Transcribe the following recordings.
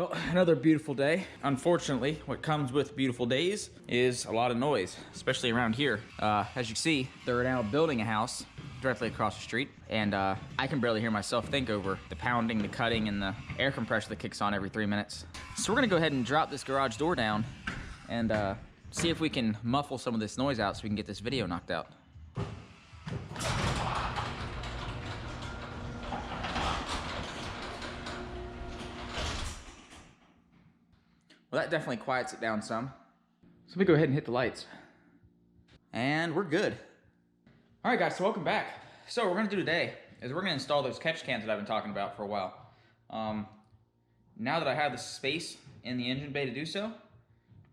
Well, another beautiful day. Unfortunately, what comes with beautiful days is a lot of noise, especially around here. As you see, they're now building a house directly across the street, and I can barely hear myself think over the pounding, the cutting, and the air compressor that kicks on every 3 minutes. So we're gonna go ahead and drop this garage door down and see if we can muffle some of this noise out so we can get this video knocked out. Well, that definitely quiets it down some. So let me go ahead and hit the lights. And we're good. All right, guys, so welcome back. So what we're gonna do today is we're gonna install those catch cans that I've been talking about for a while. Now that I have the space in the engine bay to do so,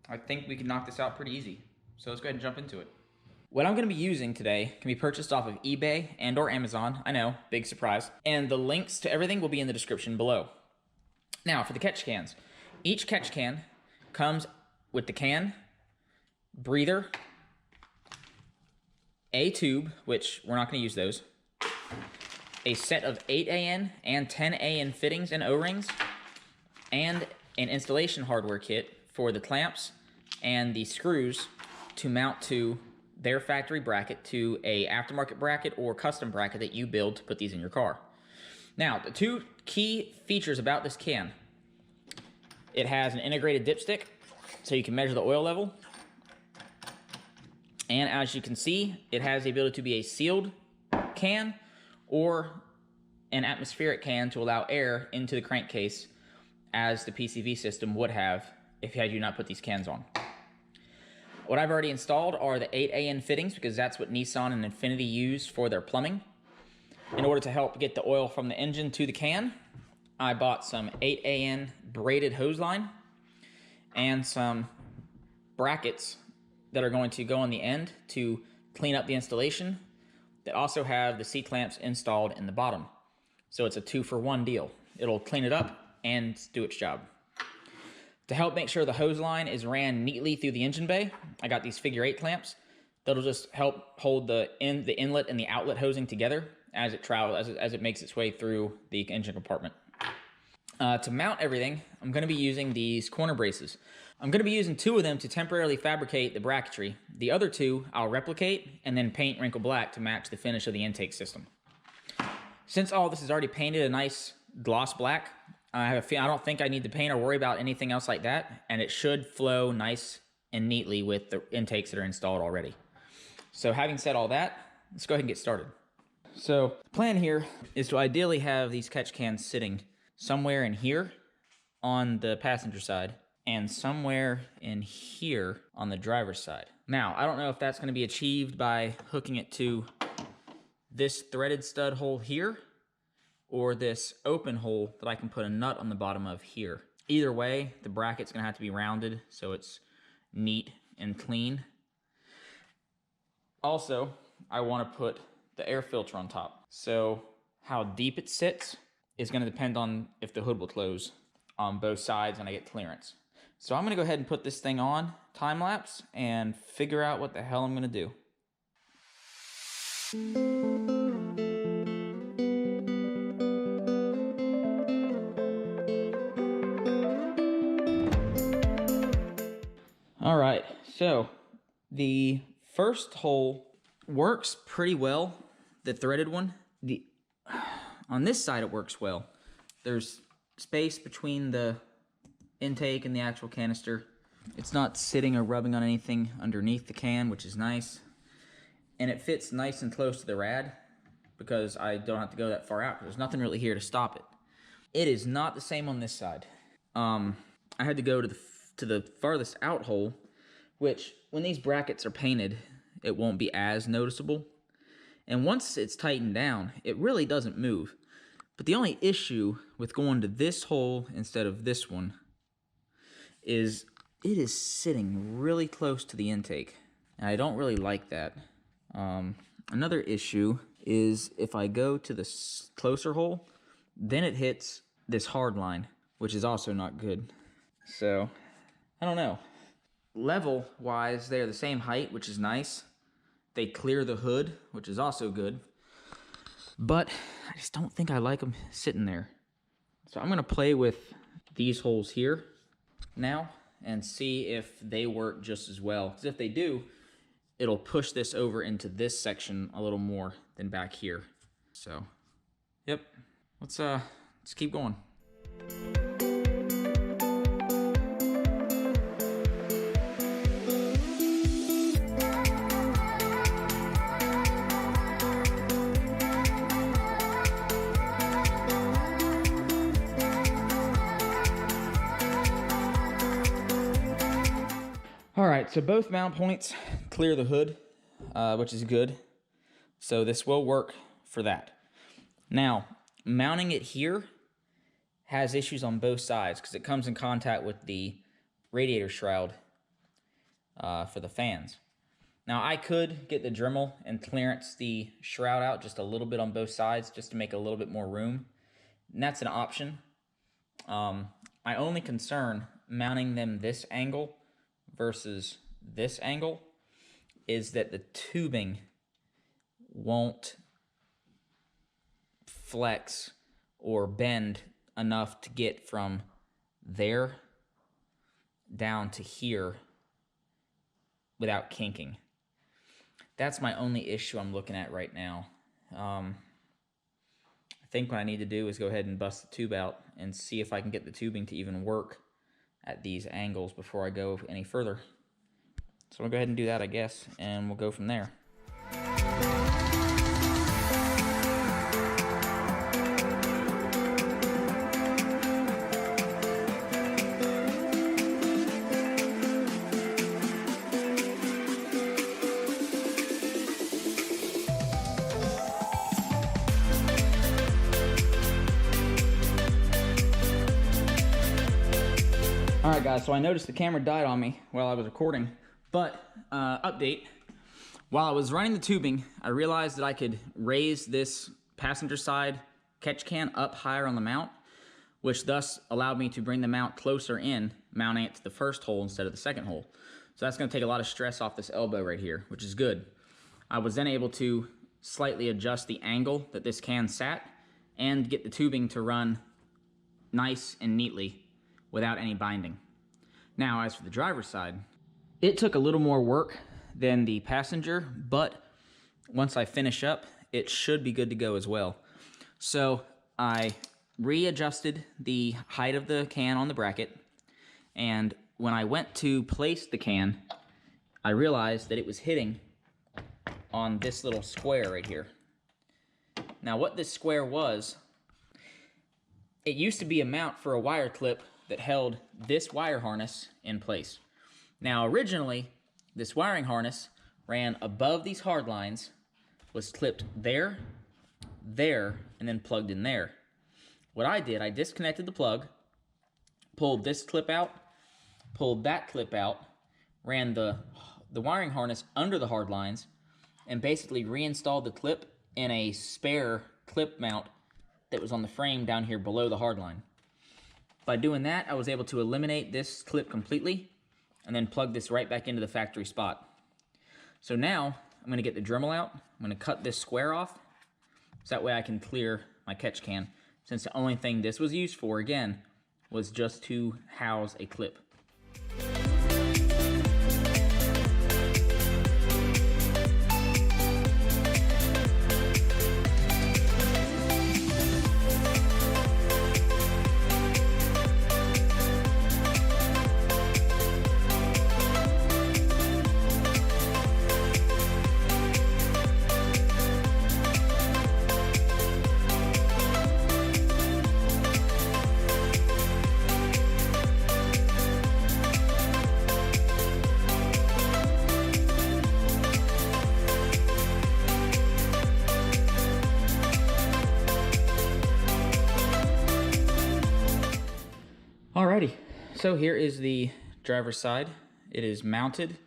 I think we can knock this out pretty easy. So let's go ahead and jump into it. What I'm gonna be using today can be purchased off of eBay and or Amazon. I know, big surprise. And the links to everything will be in the description below. Now, for the catch cans. Each catch can comes with the can, breather, a tube, which we're not going to use those, a set of 8AN and 10AN fittings and O-rings, and an installation hardware kit for the clamps and the screws to mount to their factory bracket to a aftermarket bracket or custom bracket that you build to put these in your car. Now, the two key features about this can: it has an integrated dipstick, so you can measure the oil level. And as you can see, it has the ability to be a sealed can or an atmospheric can to allow air into the crankcase, as the PCV system would have if you had not put these cans on. What I've already installed are the 8AN fittings, because that's what Nissan and Infiniti use for their plumbing. In order to help get the oil from the engine to the can, I bought some 8AN braided hose line and some brackets that are going to go on the end to clean up the installation, that also have the C-clamps installed in the bottom. So it's a 2-for-1 deal. It'll clean it up and do its job. To help make sure the hose line is ran neatly through the engine bay, I got these figure 8 clamps that'll just help hold the inlet and the outlet hosing together as it travels, as it makes its way through the engine compartment. To mount everything, I'm going to be using these corner braces. I'm going to be using 2 of them to temporarily fabricate the bracketry. The other 2 I'll replicate and then paint wrinkle black to match the finish of the intake system. Since all this is already painted a nice gloss black, I don't think I need to paint or worry about anything else like that, and it should flow nice and neatly with the intakes that are installed already. So having said all that, let's go ahead and get started. So the plan here is to ideally have these catch cans sitting somewhere in here on the passenger side and somewhere in here on the driver's side. Now, I don't know if that's going to be achieved by hooking it to this threaded stud hole here or this open hole that I can put a nut on the bottom of here. Either way, the bracket's going to have to be rounded so it's neat and clean. Also, I want to put the air filter on top. So how deep it sits is going to depend on if the hood will close on both sides and I get clearance. So I'm going to go ahead and put this thing on time lapse and figure out what the hell I'm going to do. All right, so the first hole works pretty well, the threaded one. On this side it works well. There's space between the intake and the actual canister. It's not sitting or rubbing on anything underneath the can, which is nice. And it fits nice and close to the rad because I don't have to go that far out. There's nothing really here to stop it. It is not the same on this side. I had to go to the farthest out hole, which when these brackets are painted, it won't be as noticeable. And once it's tightened down, it really doesn't move. But the only issue with going to this hole instead of this one is it is sitting really close to the intake. And I don't really like that. Another issue is if I go to the closer hole, then it hits this hard line, which is also not good. So, I don't know. Level-wise, they're the same height, which is nice. They clear the hood, which is also good. But I just don't think I like them sitting there. So I'm going to play with these holes here now and see if they work just as well. Because if they do, it'll push this over into this section a little more than back here. So, yep, let's keep going. All right, so both mount points clear the hood, which is good. So this will work for that. Now, mounting it here has issues on both sides because it comes in contact with the radiator shroud for the fans. Now, I could get the Dremel and clearance the shroud out just a little bit on both sides just to make a little bit more room. And that's an option. My only concern mounting them this angle versus this angle is that the tubing won't flex or bend enough to get from there down to here without kinking. That's my only issue I'm looking at right now. I think what I need to do is go ahead and bust the tube out and see if I can get the tubing to even work at these angles before I go any further. So we'll go ahead and do that, I guess, and we'll go from there. Alright guys, so I noticed the camera died on me while I was recording, but update, while I was running the tubing, I realized that I could raise this passenger side catch can up higher on the mount, which thus allowed me to bring the mount closer in, mounting it to the first hole instead of the second hole. So that's going to take a lot of stress off this elbow right here, which is good. I was then able to slightly adjust the angle that this can sat and get the tubing to run nice and neatly without any binding. Now, as for the driver's side, it took a little more work than the passenger, but once I finish up, it should be good to go as well. So I readjusted the height of the can on the bracket, and when I went to place the can, I realized that it was hitting on this little square right here. Now, what this square was, it used to be a mount for a wire clip that held this wire harness in place. Now, originally, this wiring harness ran above these hard lines, was clipped there, there, and then plugged in there. What I did, I disconnected the plug, pulled this clip out, pulled that clip out, ran the wiring harness under the hard lines, and basically reinstalled the clip in a spare clip mount that was on the frame down here below the hard line. By doing that, I was able to eliminate this clip completely and then plug this right back into the factory spot. So now, I'm going to get the Dremel out. I'm going to cut this square off, so that way I can clear my catch can, since the only thing this was used for, again, was just to house a clip. Alrighty, so here is the driver's side. It is mounted.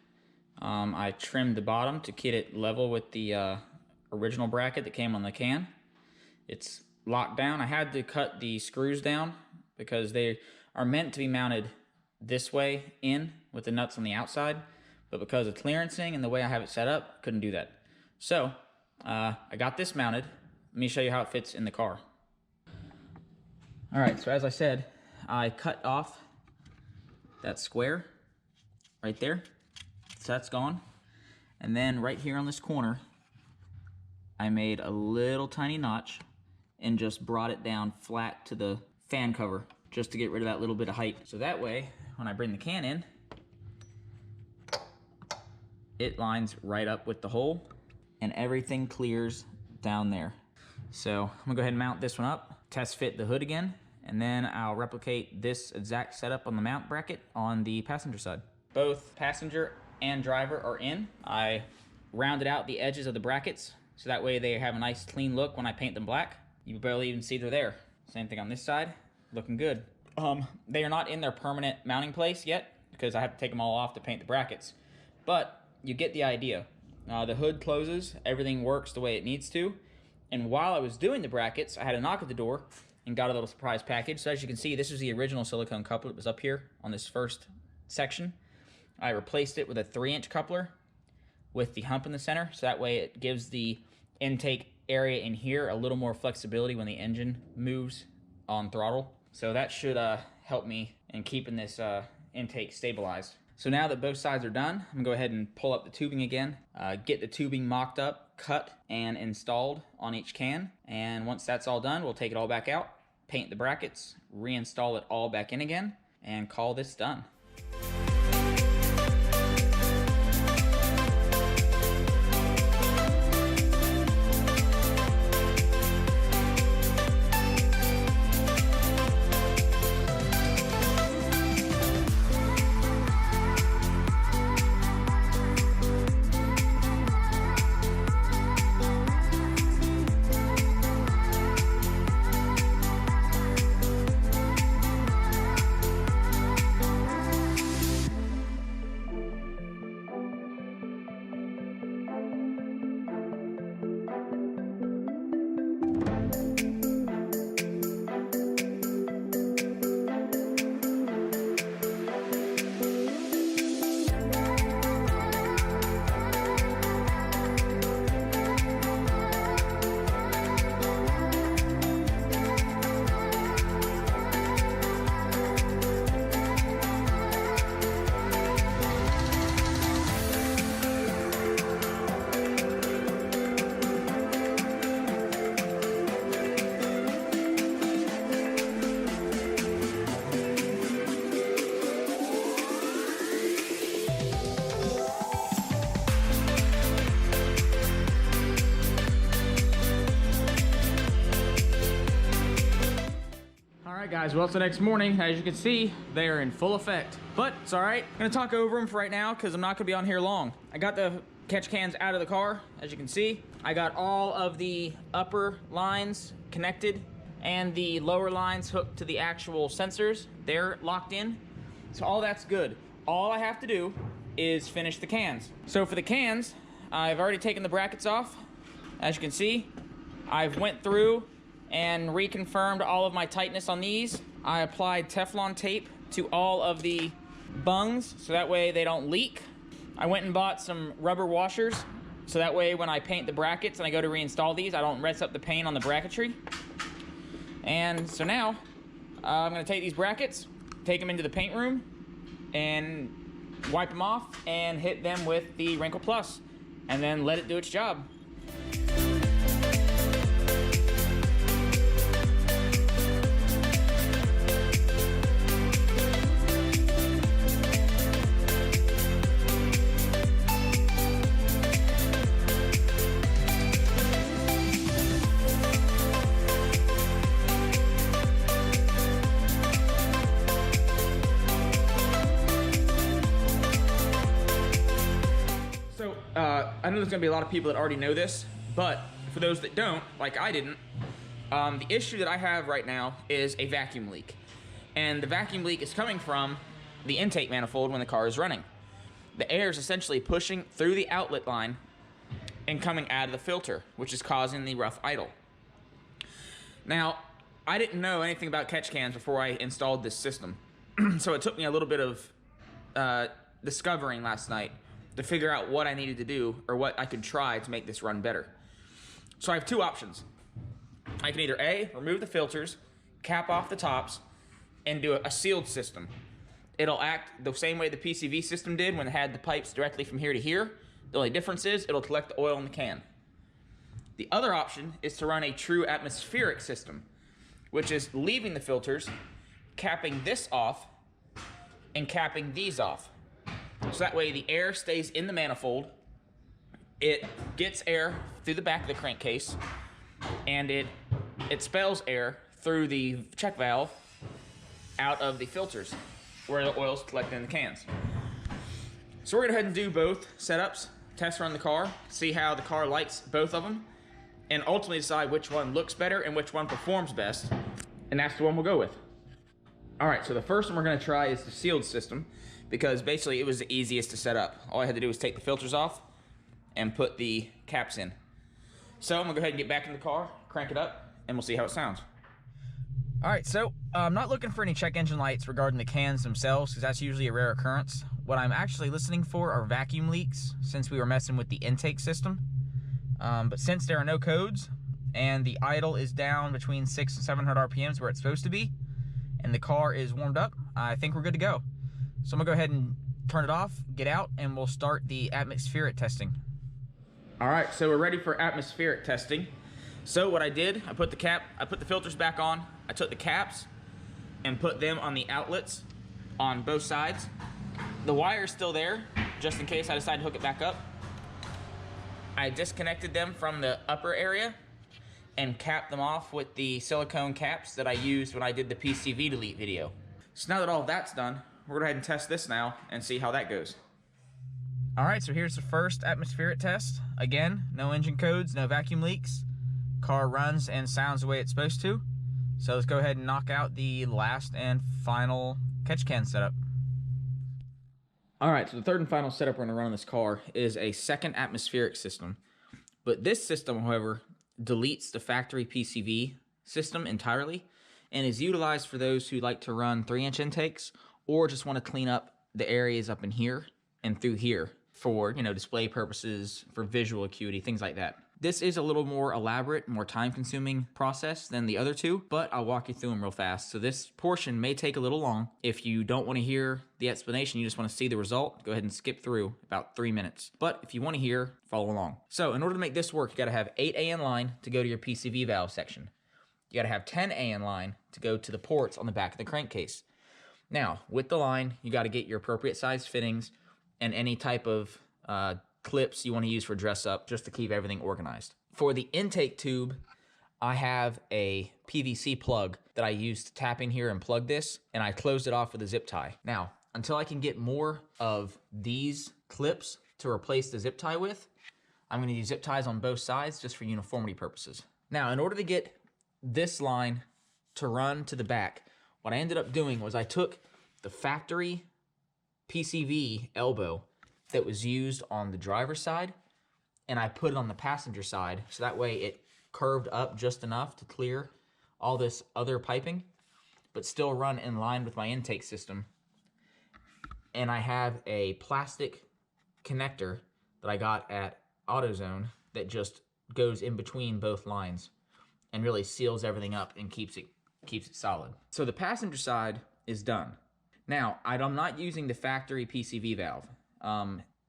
I trimmed the bottom to get it level with the original bracket that came on the can. It's locked down. I had to cut the screws down because they are meant to be mounted this way in with the nuts on the outside, but because of clearancing and the way I have it set up, couldn't do that. So I got this mounted. Let me show you how it fits in the car. Alright, so as I said, I cut off that square right there, so that's gone. And then right here on this corner, I made a little tiny notch and just brought it down flat to the fan cover just to get rid of that little bit of height. So that way, when I bring the can in, it lines right up with the hole and everything clears down there. So I'm gonna go ahead and mount this one up, test fit the hood again, and then I'll replicate this exact setup on the mount bracket on the passenger side. Both passenger and driver are in. I rounded out the edges of the brackets so that way they have a nice clean look when I paint them black. You barely even see they're there. Same thing on this side, looking good. They are not in their permanent mounting place yet because I have to take them all off to paint the brackets. But you get the idea. The hood closes, everything works the way it needs to. And while I was doing the brackets, I had a knock at the door and got a little surprise package. So as you can see, this is the original silicone coupler that was up here on this first section. I replaced it with a 3-inch coupler with the hump in the center, so that way it gives the intake area in here a little more flexibility when the engine moves on throttle. So that should help me in keeping this intake stabilized. So now that both sides are done, I'm gonna go ahead and pull up the tubing again, get the tubing mocked up, cut, and installed on each can. And once that's all done, we'll take it all back out, paint the brackets, reinstall it all back in again, and call this done. Guys, well, it's the next morning. As you can see, they are in full effect, but it's all right. I'm gonna talk over them for right now because I'm not gonna be on here long. I got the catch cans out of the car. As you can see, I got all of the upper lines connected and the lower lines hooked to the actual sensors. They're locked in, so all that's good. All I have to do is finish the cans. So for the cans, I've already taken the brackets off. As you can see, I've went through and reconfirmed all of my tightness on these. I applied Teflon tape to all of the bungs so that way they don't leak. I went and bought some rubber washers so that way when I paint the brackets and I go to reinstall these, I don't mess up the paint on the bracketry. And so now I'm gonna take these brackets, take them into the paint room and wipe them off and hit them with the Wrinkle Plus and then let it do its job. I know there's gonna be a lot of people that already know this, but for those that don't, like I didn't, the issue that I have right now is a vacuum leak. And the vacuum leak is coming from the intake manifold when the car is running. The air is essentially pushing through the outlet line and coming out of the filter, which is causing the rough idle. Now, I didn't know anything about catch cans before I installed this system. So it took me a little bit of discovering last night to figure out what I needed to do or what I could try to make this run better. So I have two options. I can either A, remove the filters, cap off the tops, into a sealed system. It'll act the same way the PCV system did when it had the pipes directly from here to here. The only difference is it'll collect the oil in the can. The other option is to run a true atmospheric system, which is leaving the filters, capping this off, and capping these off. So that way the air stays in the manifold, it gets air through the back of the crankcase, and it expels air through the check valve out of the filters where the oil's collected in the cans. So we're gonna go ahead and do both setups, test run the car, see how the car likes both of them, and ultimately decide which one looks better and which one performs best, and that's the one we'll go with. All right, so the first one we're gonna try is the sealed system, because basically it was the easiest to set up. All I had to do was take the filters off and put the caps in. So I'm gonna go ahead and get back in the car, crank it up, and we'll see how it sounds. All right, so I'm not looking for any check engine lights regarding the cans themselves, because that's usually a rare occurrence. What I'm actually listening for are vacuum leaks, since we were messing with the intake system. But since there are no codes, and the idle is down between 600 and 700 RPMs where it's supposed to be, and the car is warmed up, I think we're good to go. So I'm gonna go ahead and turn it off, get out, and we'll start the atmospheric testing. All right, so we're ready for atmospheric testing. So what I did, I put the filters back on, I took the caps and put them on the outlets on both sides. The wire's still there, just in case I decide to hook it back up. I disconnected them from the upper area and capped them off with the silicone caps that I used when I did the PCV delete video. So now that all of that's done, we're gonna go ahead and test this now and see how that goes. All right, so here's the first atmospheric test. Again, no engine codes, no vacuum leaks. Car runs and sounds the way it's supposed to. So let's go ahead and knock out the last and final catch can setup. All right, so the third and final setup we're gonna run on this car is a second atmospheric system. But this system, however, deletes the factory PCV system entirely and is utilized for those who like to run 3-inch intakes or just want to clean up the areas up in here and through here for, you know, display purposes, for visual acuity, things like that. This is a little more elaborate, more time-consuming process than the other two, but I'll walk you through them real fast. So this portion may take a little long. If you don't want to hear the explanation, you just want to see the result, go ahead and skip through about 3 minutes. But if you want to hear, follow along. So in order to make this work, you got to have 8A in line to go to your PCV valve section. You got to have 10A in line to go to the ports on the back of the crankcase. Now, with the line, you got to get your appropriate size fittings and any type of clips you want to use for dress up, just to keep everything organized. For the intake tube, I have a PVC plug that I used to tap in here and plug this, and I closed it off with a zip tie. Now, until I can get more of these clips to replace the zip tie with, I'm going to use zip ties on both sides just for uniformity purposes. Now, in order to get this line to run to the back, what I ended up doing was I took the factory PCV elbow that was used on the driver's side, and I put it on the passenger side, so that way it curved up just enough to clear all this other piping, but still run in line with my intake system. And I have a plastic connector that I got at AutoZone that just goes in between both lines and really seals everything up and keeps it solid. So the passenger side is done. Now, I'm not using the factory PCV valve.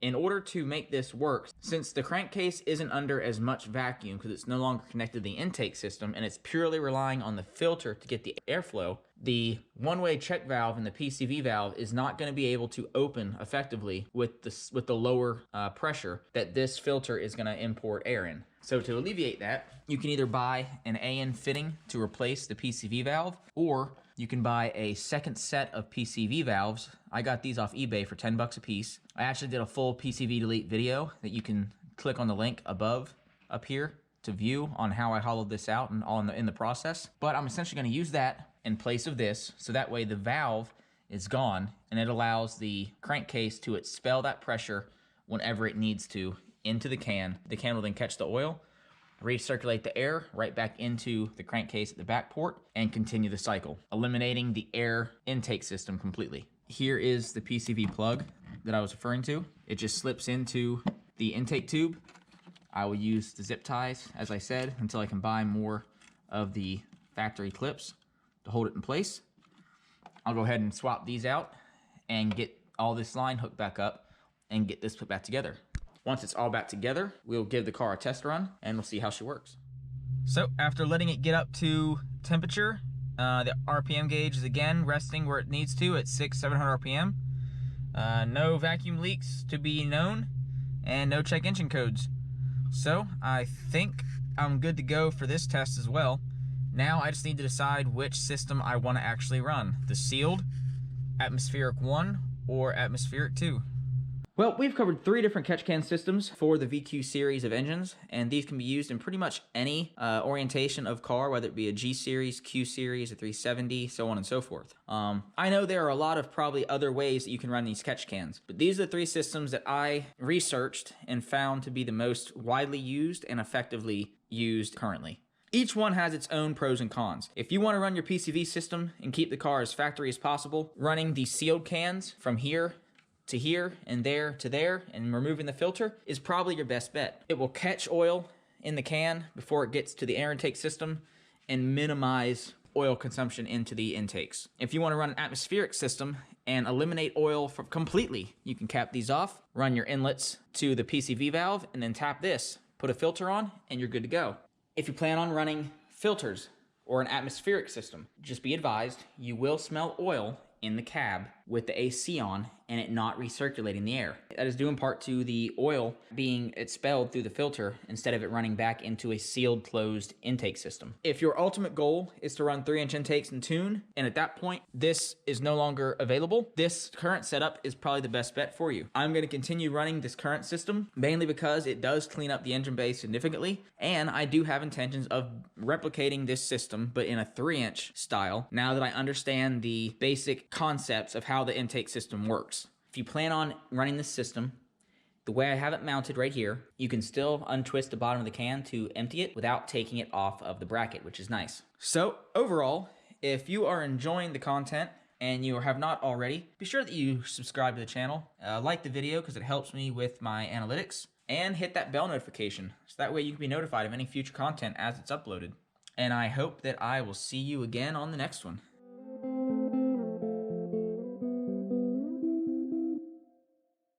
In order to make this work, since the crankcase isn't under as much vacuum because it's no longer connected to the intake system and it's purely relying on the filter to get the airflow, the one-way check valve and the PCV valve is not going to be able to open effectively with the lower pressure that this filter is going to import air in. So to alleviate that, you can either buy an AN fitting to replace the PCV valve, or you can buy a second set of PCV valves. I got these off eBay for 10 bucks a piece. I actually did a full PCV delete video that you can click on the link above up here to view on how I hollowed this out and all in the process. But I'm essentially going to use that in place of this, so that way the valve is gone and it allows the crankcase to expel that pressure whenever it needs to into the can. The can will then catch the oil, recirculate the air right back into the crankcase at the back port, and continue the cycle, eliminating the air intake system completely. Here is the PCV plug that I was referring to. It just slips into the intake tube. I will use the zip ties, as I said, until I can buy more of the factory clips to hold it in place. I'll go ahead and swap these out and get all this line hooked back up and get this put back together. Once it's all back together, we'll give the car a test run and we'll see how she works. So after letting it get up to temperature, the RPM gauge is again resting where it needs to at 700 RPM. No vacuum leaks to be known and no check engine codes. So I think I'm good to go for this test as well. Now I just need to decide which system I want to actually run, the sealed, atmospheric 1, or atmospheric 2. Well, we've covered 3 different catch can systems for the VQ series of engines, and these can be used in pretty much any orientation of car, whether it be a G series, Q series, a 370, so on and so forth. I know there are a lot of probably other ways that you can run these catch cans, but these are the 3 systems that I researched and found to be the most widely used and effectively used currently. Each one has its own pros and cons. If you want to run your PCV system and keep the car as factory as possible, running the sealed cans from here to here and there to there and removing the filter is probably your best bet. It will catch oil in the can before it gets to the air intake system and minimize oil consumption into the intakes. If you want to run an atmospheric system and eliminate oil completely, you can cap these off, run your inlets to the PCV valve, and then tap this, put a filter on, and you're good to go. If you plan on running filters or an atmospheric system, just be advised you will smell oil in the cab with the AC on and it not recirculating the air. That is due in part to the oil being expelled through the filter instead of it running back into a sealed closed intake system. If your ultimate goal is to run 3-inch intakes and tune, and at that point this is no longer available, this current setup is probably the best bet for you. I'm going to continue running this current system mainly because it does clean up the engine bay significantly, and I do have intentions of replicating this system but in a 3-inch style now that I understand the basic concepts of how the intake system works. If you plan on running this system the way I have it mounted right here, you can still untwist the bottom of the can to empty it without taking it off of the bracket, which is nice. So overall, if you are enjoying the content and you have not already, be sure that you subscribe to the channel, like the video because it helps me with my analytics, and hit that bell notification so that way you can be notified of any future content as it's uploaded. And I hope that I will see you again on the next one.